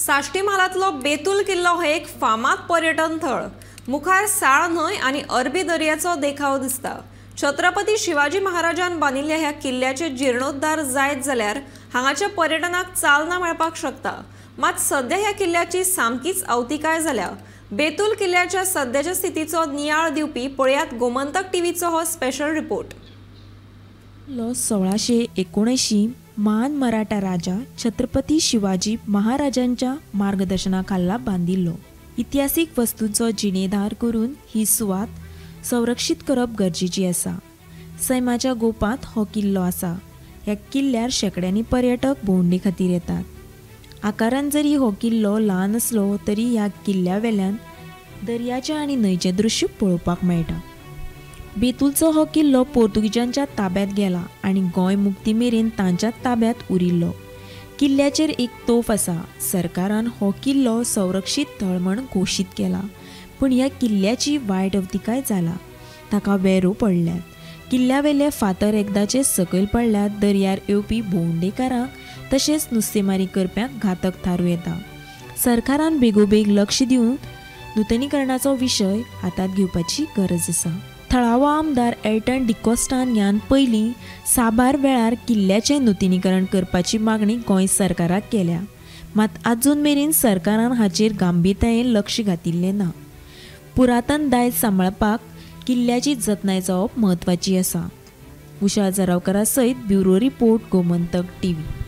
साश्टी म्हालांतलो बेतूल किल्लो हो एक फामाद पर्यटन थळ। मुखार साळ न्हंय आनी अरबी दर्याचो देखाव दिसता। छत्रपती शिवाजी महाराजान बांदिल्ल्या ह्या किल्ल्याचे जीर्णोद्धार जायत जाल्यार हांगाच्या पर्यटनाक चालना मेळपाक शकता। मात सध्या ह्या किल्ल्याची सामकीच अवतिकाय जाल्या। बेतूल किल्ल्याच्या सध्याच्या स्थितीचो नियाळ दिवपी पळयात गोमंतक टीव्हीचो हो स्पेशल रिपोर्ट। 1679 महान मराठा राजा छत्रपती शिवाजी महाराजांच्या मार्गदर्शनाखाला बांदिल्लो इतिहासीक वस्तूंचो जिणेधार करून ही सुवात संरक्षित करप गरजेची आसा। सैमाच्या गोपांत हो किल्लो आसा। ह्या किल्ल्यार शेकड्यांनी पर्यटक भोंवडे खातीर येतात। आकारान जरी हो किल्लो ल्हान असलो तरी ह्या किल्ल्यावेल्यान दर्याचें आनी न्हंयचें दृश्य पळोवपाक मेळटा। बेतूलचो हो किल्लो पोर्तुगीजांच्या ताब्यांत गेला आनी गोंय मुक्ती मेरेन तांच्या ताब्यांत उरिल्लो। किल्ल्याचेर एक तोफ आसा। सरकारान हो किल्लो संरक्षीत थळ म्हूण घोशीत केला, पूण ह्या किल्ल्याची वायट अवतिकाय जाला। ताका वेरो पडल्यात। किल्ल्यावेले फातर एकदांचे सकयल पडल्यात दर्यार येवपी भोंवडेकारांक तशेंच नुस्तेमारी करप्यांक घातक थारू येता। सरकारान बेगोबेग लक्ष दिवन नूतनीकरणाचो विशय हातांत घेवपाची गरज आसा। थळावो आमदार एल्टन डिकोस्टान ह्यान पयलीं साबार वेळार किल्ल्याचें नूतनीकरण करपाची मागणी गोंय सरकाराक केल्या, मात आजून मेरेन सरकारान हाचेर गांभीर्यतायेन लक्ष घातिल्लें ना। पुरातन दायज सांबाळपाक किल्ल्याची जतनाय जावप म्हत्वाची आसा। उशा जरावकारा सयत ब्युरो रिपोर्ट गोमंतक टीव्ही।